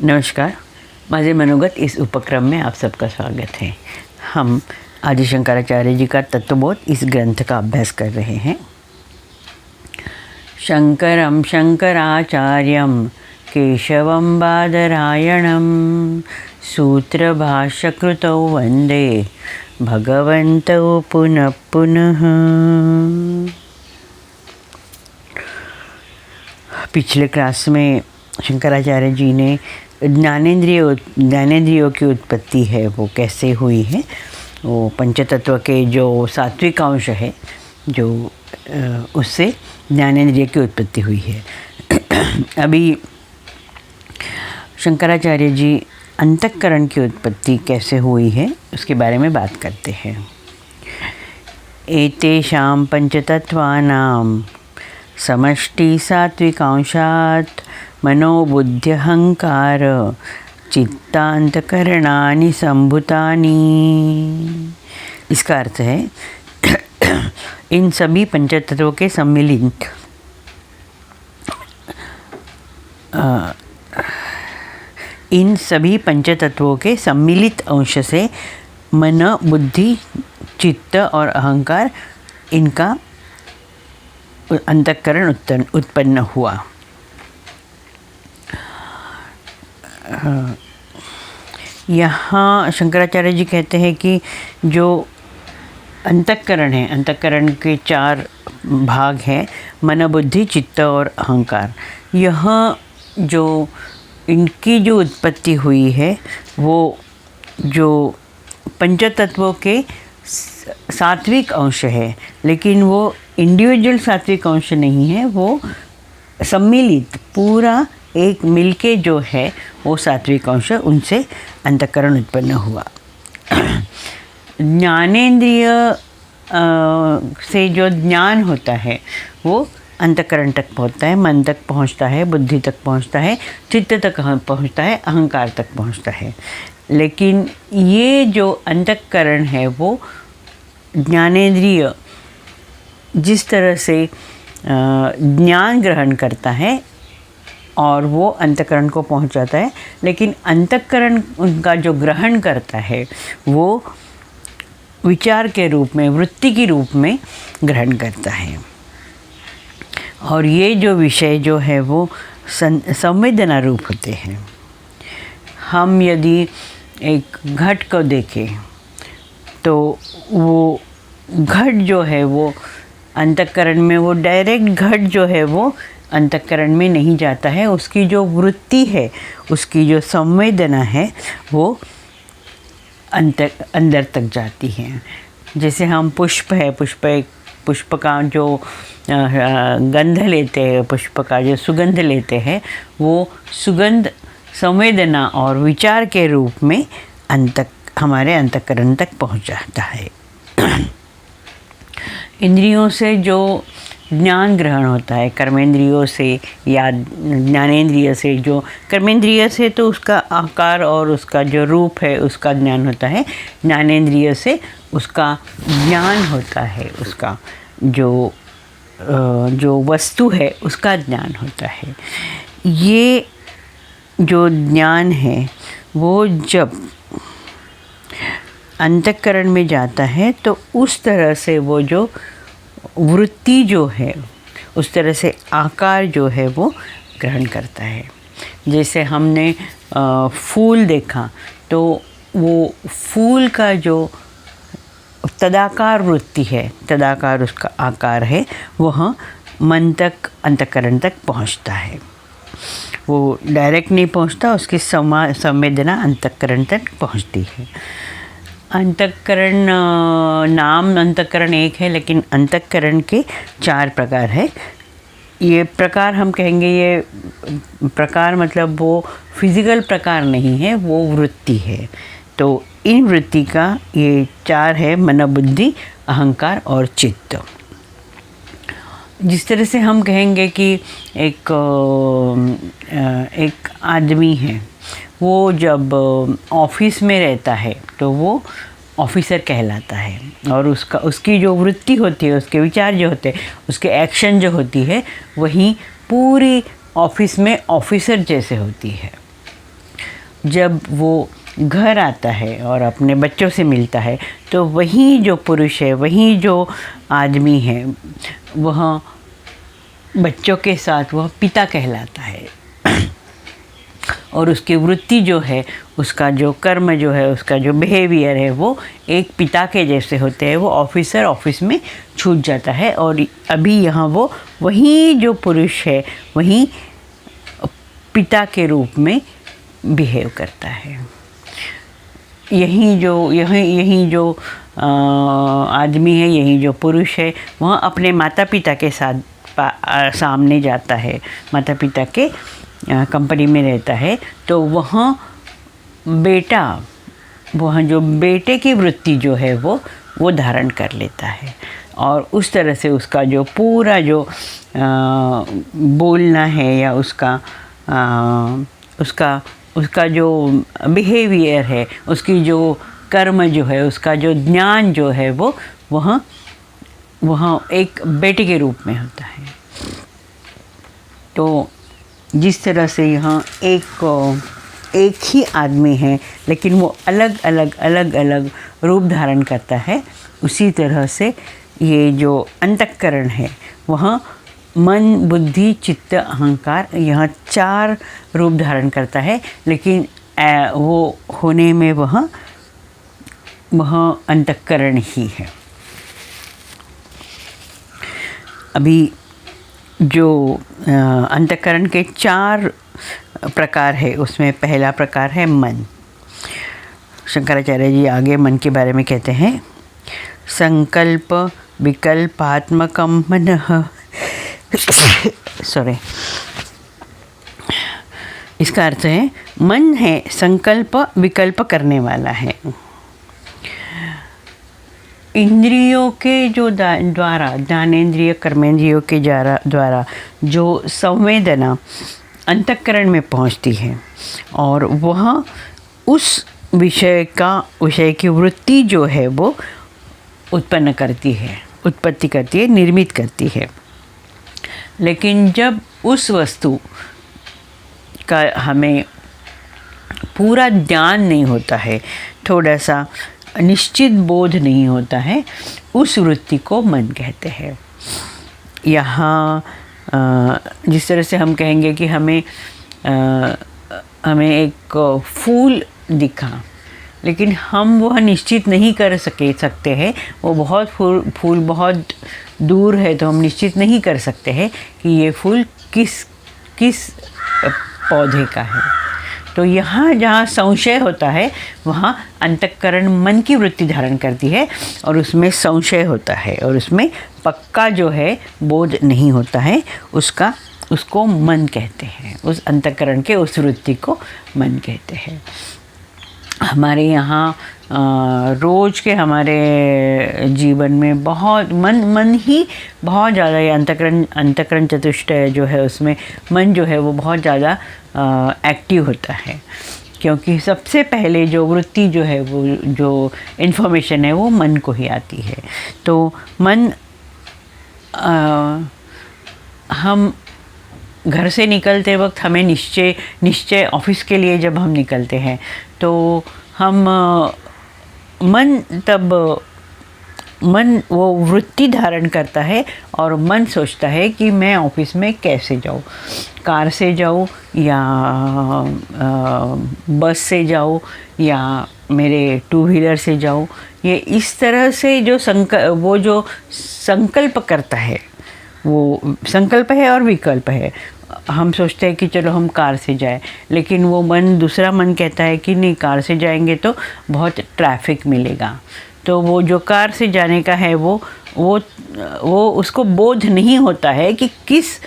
नमस्कार, माझे मनोगत इस उपक्रम में आप सबका स्वागत है। हम आदि शंकराचार्य जी का तत्वबोध इस ग्रंथ का अभ्यास कर रहे हैं। शंकरं शंकराचार्यं केशवं बादरायणं सूत्रभाष्यकृतौ वन्दे भगवन्तौ पुनः पुनः। पिछले क्लास में शंकराचार्य जी ने ज्ञानेंद्रियों की उत्पत्ति है वो कैसे हुई है, वो पंचतत्व के जो सात्विक अंश है जो उससे ज्ञानेंद्रिय की उत्पत्ति हुई है। अभी शंकराचार्य जी अंतःकरण की उत्पत्ति कैसे हुई है उसके बारे में बात करते हैं। एतेषां पंचतत्वानां समष्टि सात्विकांशात् मनोबुद्ध्यहंकार चित्तांतकरणानि संभूतानि। इसका अर्थ है इन सभी पंचतत्वों के सम्मिलित इन सभी पंचतत्वों के सम्मिलित अंश से मन, बुद्धि, चित्त और अहंकार इनका अंतःकरण उत्पन्न हुआ। यहाँ शंकराचार्य जी कहते हैं कि जो अंतःकरण है, अंतःकरण के 4 भाग हैं, मन, बुद्धि, चित्त और अहंकार। यह जो इनकी जो उत्पत्ति हुई है वो जो पंचतत्वों के सात्विक अंश है, लेकिन वो इंडिविजुअल सात्विक अंश नहीं है, वो सम्मिलित पूरा एक मिलके जो है वो सात्विक अंश, उनसे अंतःकरण उत्पन्न हुआ। ज्ञानेंद्रिय से जो ज्ञान होता है वो अंतःकरण तक पहुँचता है, मन तक पहुँचता है, बुद्धि तक पहुँचता है, चित्त तक पहुँचता है, अहंकार तक पहुँचता है। लेकिन ये जो अंतःकरण है वो ज्ञानेंद्रिय जिस तरह से ज्ञान ग्रहण करता है और वो अंतःकरण को पहुंचाता है, लेकिन अंतःकरण उनका जो ग्रहण करता है वो विचार के रूप में, वृत्ति के रूप में ग्रहण करता है। और ये जो विषय जो है वो संवेदना रूप होते हैं। हम यदि एक घट को देखें तो वो घट जो है वो अंतःकरण में, वो डायरेक्ट घट जो है वो अंतःकरण में नहीं जाता है। उसकी जो वृत्ति है, उसकी जो संवेदना है वो अंदर तक जाती है। जैसे हम पुष्प है, पुष्प का जो गंध लेते हैं, पुष्प का जो सुगंध लेते हैं, वो सुगंध संवेदना और विचार के रूप में हमारे अंतःकरण तक पहुंच जाता है। इंद्रियों से जो ज्ञान ग्रहण होता है, कर्मेंद्रियों से या ज्ञानेंद्रिय से, जो कर्मेंद्रिय से तो उसका आकार और उसका जो रूप है उसका ज्ञान होता है, ज्ञानेंद्रिय से उसका ज्ञान होता है, उसका जो वस्तु है उसका ज्ञान होता है। ये जो ज्ञान है वो जब अंतःकरण में जाता है तो उस तरह से वो जो वृत्ति जो है, उस तरह से आकार जो है वो ग्रहण करता है। जैसे हमने फूल देखा तो वो फूल का जो तदाकार वृत्ति है, तदाकार उसका आकार है, वह मन तक, अंतःकरण तक पहुंचता है। वो डायरेक्ट नहीं पहुंचता, उसकी संवेदना अंतःकरण तक पहुंचती है। अंतःकरण नाम अंतःकरण एक है, लेकिन अंतःकरण के 4 प्रकार है। ये प्रकार हम कहेंगे, ये प्रकार मतलब वो फिजिकल प्रकार नहीं है, वो वृत्ति है। तो इन वृत्ति का ये 4 है, मन, बुद्धि, अहंकार और चित्त। जिस तरह से हम कहेंगे कि एक आदमी है, वो जब ऑफिस में रहता है तो वो ऑफिसर कहलाता है, और उसकी जो वृत्ति होती है, उसके विचार जो होते हैं, उसके एक्शन जो होती है, वही पूरी ऑफिस में ऑफिसर जैसे होती है। जब वो घर आता है और अपने बच्चों से मिलता है तो वही जो पुरुष है, वही जो आदमी है, वह बच्चों के साथ वह पिता कहलाता है। और उसकी वृत्ति जो है, उसका जो कर्म जो है, उसका जो बिहेवियर है, वो एक पिता के जैसे होते हैं। वो ऑफिस में छूट जाता है और अभी यहाँ वो वही जो पुरुष है, वही पिता के रूप में बिहेव करता है। यही जो आदमी है, यही जो पुरुष है, वह अपने माता पिता के साथ सामने जाता है, माता पिता के कंपनी में रहता है, तो वह जो बेटे की वृत्ति जो है वो धारण कर लेता है। और उस तरह से उसका जो पूरा जो बोलना है या उसका जो बिहेवियर है, उसकी जो कर्म जो है, उसका जो ज्ञान जो है, वह एक बेटे के रूप में होता है। तो जिस तरह से यहाँ एक ही आदमी है, लेकिन वो अलग अलग रूप धारण करता है, उसी तरह से ये जो अंतःकरण है, वह मन, बुद्धि, चित्त, अहंकार, यह 4 रूप धारण करता है। लेकिन वो होने में वह अंतःकरण ही है। अभी जो अंतःकरण के 4 प्रकार है, उसमें पहला प्रकार है मन। शंकराचार्य जी आगे मन के बारे में कहते हैं, संकल्प विकल्पात्मकं मनः सॉरी, इसका अर्थ है मन है संकल्प विकल्प करने वाला है। इंद्रियों के जो द्वारा, ज्ञानेंद्रिय कर्मेंद्रियों के द्वारा जो संवेदना अंतःकरण में पहुंचती है और वह उस विषय की वृत्ति जो है वो उत्पत्ति करती है, निर्मित करती है। लेकिन जब उस वस्तु का हमें पूरा ज्ञान नहीं होता है, थोड़ा सा निश्चित बोध नहीं होता है, उस वृत्ति को मन कहते हैं। यहाँ जिस तरह से हम कहेंगे कि हमें एक फूल दिखा, लेकिन हम वह निश्चित नहीं कर सकते हैं, वो बहुत फूल बहुत दूर है, तो हम निश्चित नहीं कर सकते हैं कि ये फूल किस पौधे का है। तो यहाँ जहाँ संशय होता है, वहाँ अंतःकरण मन की वृत्ति धारण करती है और उसमें संशय होता है और उसमें पक्का जो है बोध नहीं होता है, उसको मन कहते हैं। उस अंतःकरण के उस वृत्ति को मन कहते हैं। हमारे यहाँ रोज़ के हमारे जीवन में बहुत मन ही बहुत ज़्यादा, ये अंतःकरण चतुष्टय जो है, उसमें मन जो है वो बहुत ज़्यादा एक्टिव होता है, क्योंकि सबसे पहले जो वृत्ति जो है, वो जो इन्फॉर्मेशन है, वो मन को ही आती है। तो मन हम घर से निकलते वक्त हमें निश्चय ऑफिस के लिए जब हम निकलते हैं, तो हम मन वो वृत्ति धारण करता है और मन सोचता है कि मैं ऑफिस में कैसे जाऊँ, कार से जाऊँ या बस से जाऊँ या मेरे 2 व्हीलर से जाऊँ। ये इस तरह से जो संकल्प करता है, वो संकल्प है और विकल्प है। हम सोचते हैं कि चलो हम कार से जाए, लेकिन वो दूसरा मन कहता है कि नहीं, कार से जाएंगे तो बहुत ट्रैफिक मिलेगा। तो वो जो कार से जाने का है, वो उसको बोध नहीं होता है कि किस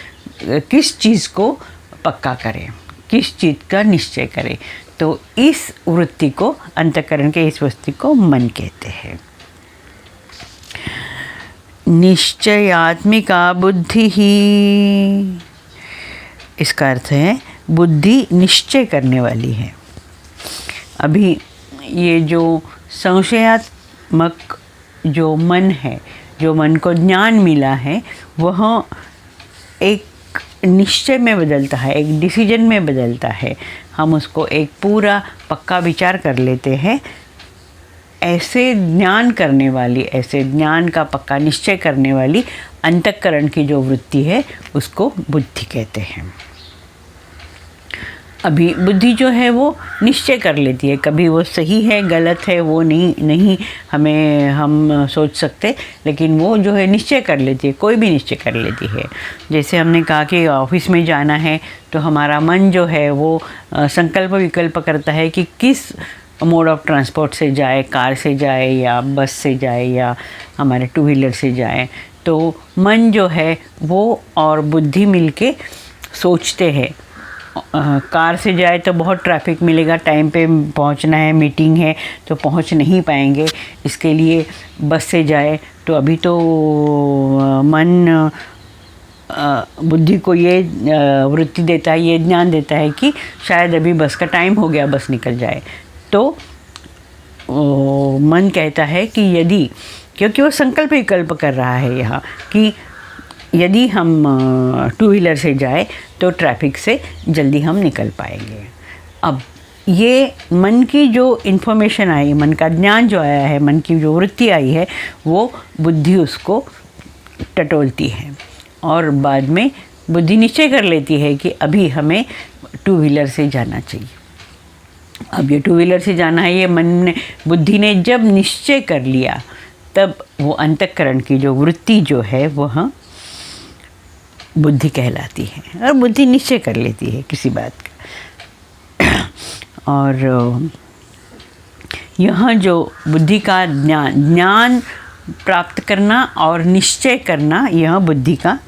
चीज़ को पक्का करें, किस चीज़ का निश्चय करें। तो इस वृत्ति को, अंतःकरण के इस वृत्ति को मन कहते हैं। निश्चयात्मिका बुद्धि ही, इसका अर्थ है बुद्धि निश्चय करने वाली है। अभी ये जो संशयात्मक जो मन है, जो मन को ज्ञान मिला है, वह एक निश्चय में बदलता है, एक डिसीजन में बदलता है। हम उसको एक पूरा पक्का विचार कर लेते हैं। ऐसे ज्ञान करने वाली, ऐसे ज्ञान का पक्का निश्चय करने वाली अंतःकरण की जो वृत्ति है उसको बुद्धि कहते हैं। अभी बुद्धि जो है वो निश्चय कर लेती है, कभी वो सही है गलत है वो नहीं हम सोच सकते, लेकिन वो जो है निश्चय कर लेती है, कोई भी निश्चय कर लेती है। जैसे हमने कहा कि ऑफिस में जाना है तो हमारा मन जो है वो संकल्प विकल्प करता है कि किस मोड ऑफ ट्रांसपोर्ट से जाए, कार से जाए या बस से जाए या हमारे टू व्हीलर से जाए। तो मन जो है वो और बुद्धि मिलके सोचते हैं। कार से जाए तो बहुत ट्रैफिक मिलेगा, टाइम पे पहुंचना है, मीटिंग है तो पहुंच नहीं पाएंगे, इसके लिए बस से जाए तो अभी तो मन बुद्धि को ये वृत्ति देता है, ये ज्ञान देता है कि शायद अभी बस का टाइम हो गया, बस निकल जाए। तो मन कहता है कि यदि, क्योंकि वो संकल्प विकल्प कर रहा है यहाँ कि यदि हम टू व्हीलर से जाए तो ट्रैफिक से जल्दी हम निकल पाएंगे। अब ये मन की जो इन्फॉर्मेशन आई, मन का ज्ञान जो आया है, मन की जो वृत्ति आई है, वो बुद्धि उसको टटोलती है और बाद में बुद्धि निश्चय कर लेती है कि अभी हमें टू व्हीलर से जाना चाहिए। अब ये टू व्हीलर से जाना है, ये मन ने, बुद्धि ने जब निश्चय कर लिया तब वो अंतःकरण की जो वृत्ति जो है वह बुद्धि कहलाती है और बुद्धि निश्चय कर लेती है किसी बात का। और यहाँ जो बुद्धि का ज्ञान प्राप्त करना और निश्चय करना, यह बुद्धि का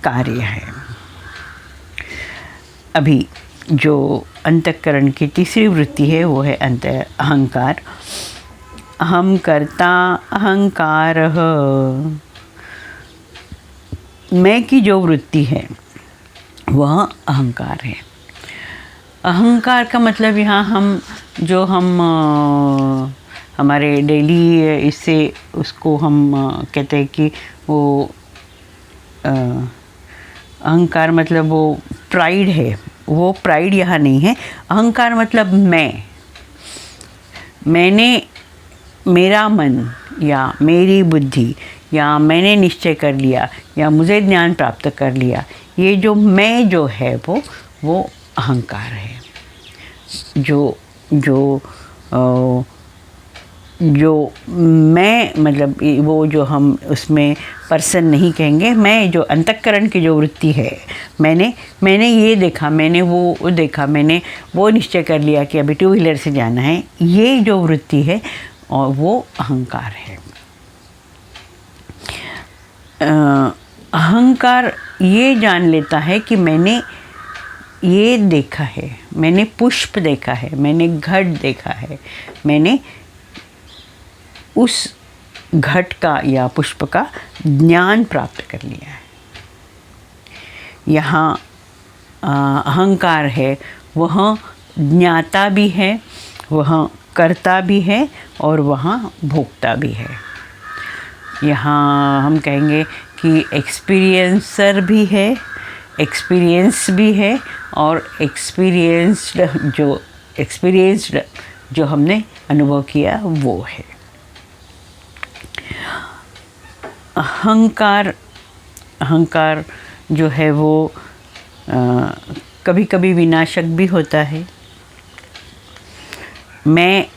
कार्य है। अभी जो अंतःकरण की तीसरी वृत्ति है वो है अहंकार। अहम कर्ता अहंकारः, मैं की जो वृत्ति है वह अहंकार है। अहंकार का मतलब यहाँ हमारे डेली इससे उसको हम कहते हैं कि वो अहंकार मतलब वो प्राइड है, वो प्राइड यहाँ नहीं है। अहंकार मतलब मैंने, मेरा मन या मेरी बुद्धि या मैंने निश्चय कर लिया या मुझे ज्ञान प्राप्त कर लिया, ये जो मैं जो है वो अहंकार है। जो मैं मतलब वो जो हम उसमें पर्सन नहीं कहेंगे, मैं जो अंतःकरण की जो वृत्ति है, मैंने ये देखा, मैंने वो देखा, मैंने वो निश्चय कर लिया कि अभी टू व्हीलर से जाना है, ये जो वृत्ति है और वो अहंकार है। अहंकार ये जान लेता है कि मैंने ये देखा है, मैंने पुष्प देखा है, मैंने घट देखा है, मैंने उस घट का या पुष्प का ज्ञान प्राप्त कर लिया है। यहाँ अहंकार है, वह ज्ञाता भी है, वह कर्ता भी है और वह भोक्ता भी है। यहाँ हम कहेंगे कि एक्सपीरियंसर भी है, एक्सपीरियंस भी है और एक्सपीरियंस्ड जो हमने अनुभव किया वो है। अहंकार जो है वो कभी कभी विनाशक भी होता है। मैं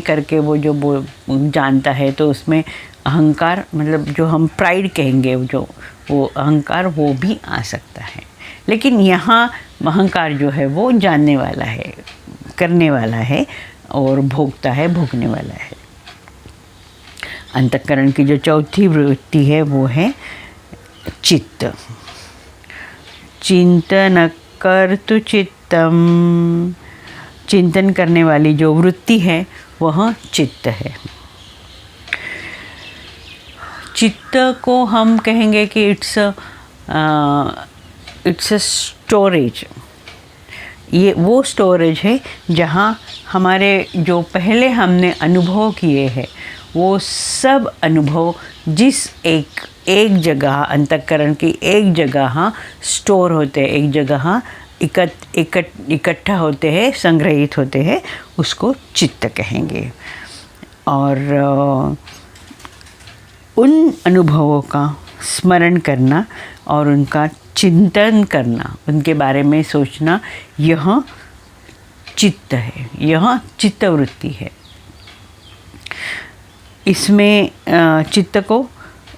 करके वो जो जानता है, तो उसमें अहंकार मतलब जो हम प्राइड कहेंगे, जो वो अहंकार वो भी आ सकता है। लेकिन यहाँ अहंकार जो है वो जानने वाला है, करने वाला है और भोगता है, भोगने वाला है। अंतःकरण की जो चौथी वृत्ति है वो है चित्त। चिंतन कर्तु चित्तम, चिंतन करने वाली जो वृत्ति है वह चित्त है। चित्त को हम कहेंगे कि इट्स अ स्टोरेज। ये वो स्टोरेज है जहाँ हमारे जो पहले हमने अनुभव किए हैं वो सब अनुभव जिस एक जगह अंतःकरण की एक जगह स्टोर होते हैं, एक जगह इकट्ठा होते हैं, संग्रहित होते हैं, उसको चित्त कहेंगे। और उन अनुभवों का स्मरण करना और उनका चिंतन करना, उनके बारे में सोचना, यह चित्त है, यह चित्तवृत्ति है। इसमें चित्त को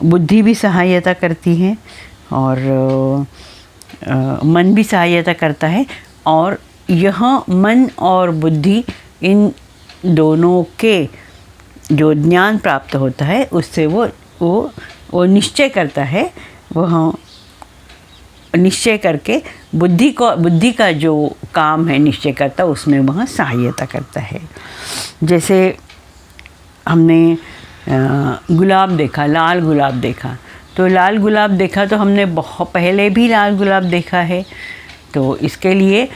बुद्धि भी सहायता करती है और मन भी सहायता करता है, और यह मन और बुद्धि, इन दोनों के जो ज्ञान प्राप्त होता है उससे वो निश्चय करता है, वह निश्चय करके बुद्धि का जो काम है निश्चय करता, उसमें वह सहायता करता है। जैसे हमने गुलाब देखा, लाल गुलाब देखा, तो लाल गुलाब देखा तो हमने बहुत पहले भी लाल गुलाब देखा है, तो इसके लिए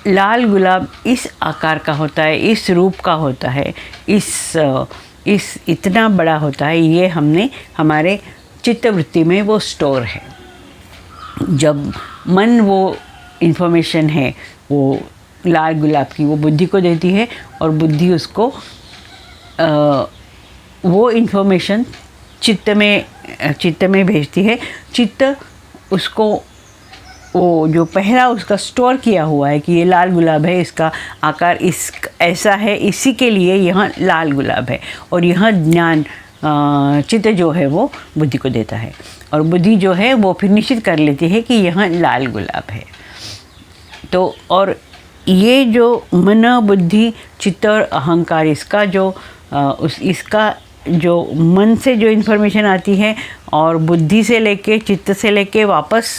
लाल गुलाब इस आकार का होता है, इस रूप का होता है, इस इतना बड़ा होता है, ये हमने हमारे चित्तवृत्ति में वो स्टोर है। जब मन वो इन्फॉर्मेशन है वो लाल गुलाब की, वो बुद्धि को देती है और बुद्धि उसको वो इन्फॉर्मेशन चित्त में भेजती है। चित्त उसको वो जो पहला उसका स्टोर किया हुआ है कि ये लाल गुलाब है, इसका आकार इस ऐसा है, इसी के लिए यह लाल गुलाब है, और यह ज्ञान चित्त जो है वो बुद्धि को देता है, और बुद्धि जो है वो फिर निश्चित कर लेती है कि यह लाल गुलाब है। तो और ये जो मन, बुद्धि, चित्त और अहंकार, इसका जो मन से जो इन्फॉर्मेशन आती है और बुद्धि से लेके, चित्त से लेके वापस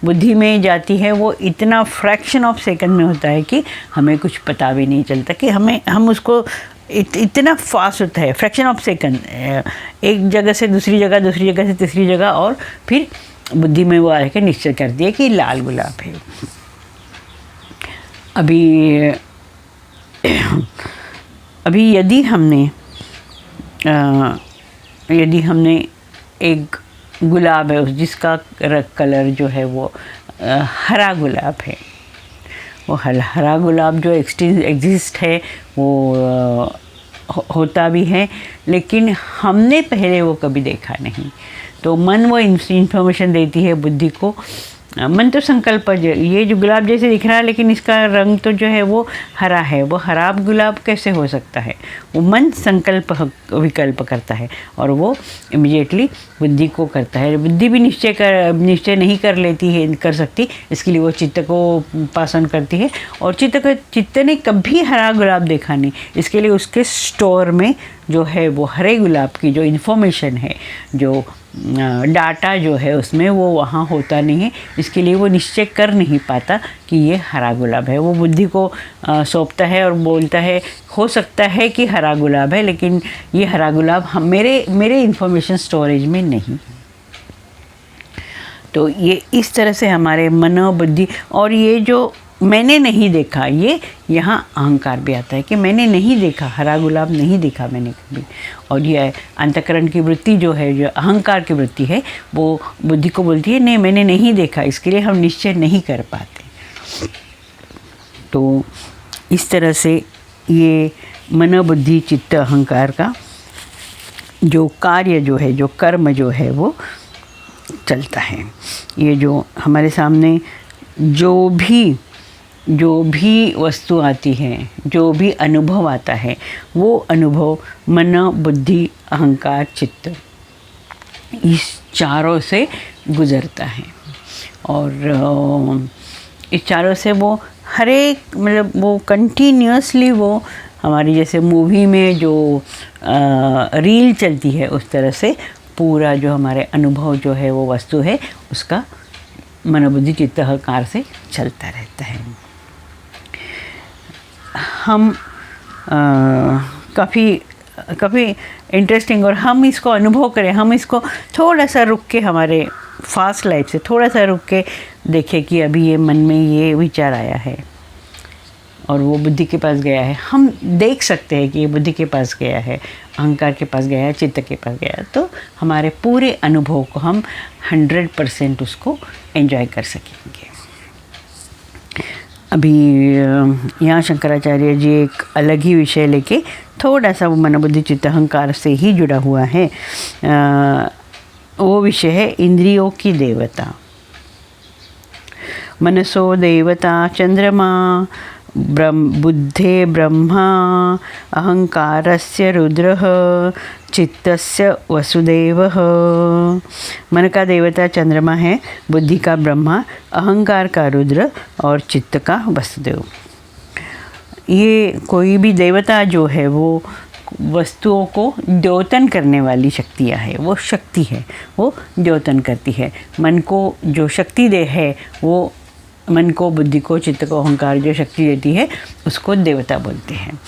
बुद्धि में जाती है, वो इतना फ्रैक्शन ऑफ सेकंड में होता है कि हमें कुछ पता भी नहीं चलता कि हम उसको इतना फास्ट होता है, फ्रैक्शन ऑफ सेकंड, एक जगह से दूसरी जगह, दूसरी जगह से तीसरी जगह, और फिर बुद्धि में वो आके निश्चय कर दिया कि लाल गुलाब है। अभी यदि हमने एक गुलाब है जिसका कलर जो है वो हरा गुलाब है, वो हरा गुलाब जो एग्जिस्ट है वो होता भी है, लेकिन हमने पहले वो कभी देखा नहीं, तो मन वो इन्फॉर्मेशन देती है बुद्धि को। मन तो संकल्प, ये जो गुलाब जैसे दिख रहा है लेकिन इसका रंग तो जो है वो हरा है, वो हरा गुलाब कैसे हो सकता है? वो मन संकल्प विकल्प करता है और वो इमीडिएटली बुद्धि को करता है। बुद्धि भी निश्चय नहीं कर सकती, इसके लिए वो चित्त को पास ऑन करती है, और चित्त ने कभी हरा गुलाब देखा नहीं, इसके लिए उसके स्टोर में जो है वो हरे गुलाब की जो इन्फॉर्मेशन है, जो डाटा जो है उसमें वो वहाँ होता नहीं है, इसके लिए वो निश्चय कर नहीं पाता कि ये हरा गुलाब है। वो बुद्धि को सौंपता है और बोलता है हो सकता है कि हरा गुलाब है, लेकिन ये हरा गुलाब मेरे इन्फॉर्मेशन स्टोरेज में नहीं। तो ये इस तरह से हमारे मन बुद्धि, और ये जो मैंने नहीं देखा, ये यहाँ अहंकार भी आता है कि मैंने नहीं देखा, हरा गुलाब नहीं देखा मैंने कभी। और ये अंतःकरण की वृत्ति जो है, जो अहंकार की वृत्ति है, वो बुद्धि को बोलती है नहीं मैंने नहीं देखा, इसके लिए हम निश्चय नहीं कर पाते। तो इस तरह से ये मन बुद्धि चित्त अहंकार का जो कार्य जो है, जो कर्म जो है वो चलता है। ये जो हमारे सामने जो भी वस्तु आती है, जो भी अनुभव आता है, वो अनुभव मन बुद्धि अहंकार चित्त, इस चारों से गुज़रता है। और इस चारों से वो हर एक मतलब वो कंटिन्यूसली वो हमारी जैसे मूवी में जो रील चलती है उस तरह से पूरा जो हमारे अनुभव जो है वो वस्तु है उसका मन बुद्धि चित्त अहंकार से चलता रहता है। हम काफ़ी इंटरेस्टिंग, और हम इसको अनुभव करें, हम इसको थोड़ा सा रुक के हमारे फास्ट लाइफ से थोड़ा सा रुक के देखें कि अभी ये मन में ये विचार आया है और वो बुद्धि के पास गया है। हम देख सकते हैं कि ये बुद्धि के पास गया है, अहंकार के पास गया है, चित्त के पास गया है, तो हमारे पूरे अनुभव को हम 100% उसको एंजॉय कर सकेंगे। अभी यहाँ शंकराचार्य जी एक अलग ही विषय लेके थोड़ा सा वो मन बुद्धि चित्त अहंकार से ही जुड़ा हुआ है। वो विषय है इंद्रियों की देवता। मनसो देवता चंद्रमा, बुद्धे ब्रह्मा, अहंकारस्य रुद्रः, चित्तस्य वसुदेवः। मन का देवता चंद्रमा है, बुद्धि का ब्रह्मा, अहंकार का रुद्र और चित्त का वसुदेव। ये कोई भी देवता जो है वो वस्तुओं को द्योतन करने वाली शक्तियाँ है, वो शक्ति है, वो द्योतन करती है। मन को जो शक्ति दे है, वो मन को, बुद्धि को, चित्त को, अहंकार जो शक्ति देती है उसको देवता बोलते हैं।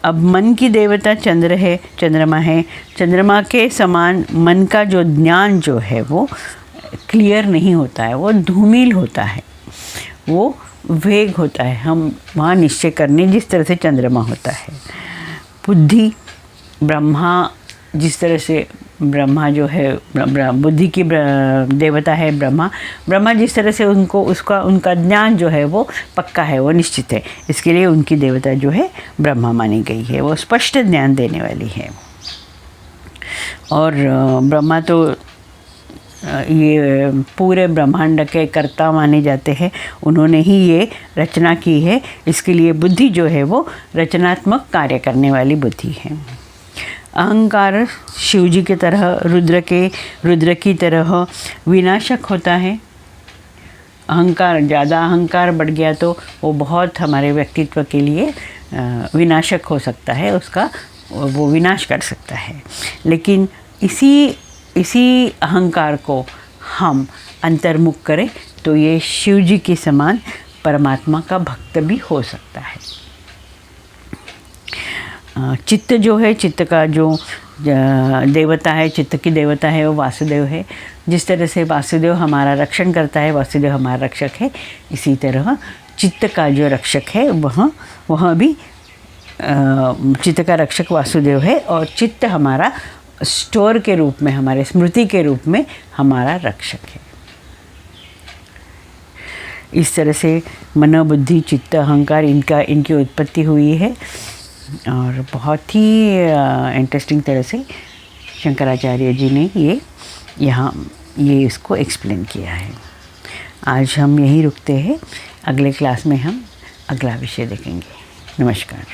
अब मन की देवता चंद्र है, चंद्रमा है। चंद्रमा के समान मन का जो ज्ञान जो है वो क्लियर नहीं होता है, वो धूमिल होता है, वो वेग होता है। हम वहाँ निश्चय करने जिस तरह से चंद्रमा होता है। बुद्धि ब्रह्मा, जिस तरह से ब्रह्मा जो है बुद्धि की देवता है ब्रह्मा। ब्रह्मा जिस तरह से उनका ज्ञान जो है वो पक्का है, वो निश्चित है, इसके लिए उनकी देवता जो है ब्रह्मा मानी गई है। वो स्पष्ट ज्ञान देने वाली है। और ब्रह्मा तो ये पूरे ब्रह्मांड के कर्ता माने जाते हैं। उन्होंने ही ये रचना की है, इसके लिए बुद्धि जो है वो रचनात्मक कार्य करने वाली बुद्धि है। अहंकार शिव जी की तरह, रुद्र की तरह विनाशक होता है। ज़्यादा अहंकार बढ़ गया तो वो बहुत हमारे व्यक्तित्व के लिए विनाशक हो सकता है, उसका वो विनाश कर सकता है। लेकिन इसी अहंकार को हम अंतर्मुख करें तो ये शिव जी के समान परमात्मा का भक्त भी हो सकता है। चित्त जो है, चित्त का जो देवता है, चित्त की देवता है वो वासुदेव है। जिस तरह से वासुदेव हमारा रक्षण करता है, वासुदेव हमारा रक्षक है, इसी तरह चित्त का जो रक्षक है वह भी चित्त का रक्षक वासुदेव है। और चित्त हमारा स्टोर के रूप में, हमारे स्मृति के रूप में हमारा रक्षक है। इस तरह से मन, बुद्धि, चित्त, अहंकार इनकी उत्पत्ति हुई है। और बहुत ही इंटरेस्टिंग तरह से शंकराचार्य जी ने ये इसको एक्सप्लेन किया है। आज हम यहीं रुकते हैं, अगले क्लास में हम अगला विषय देखेंगे। नमस्कार।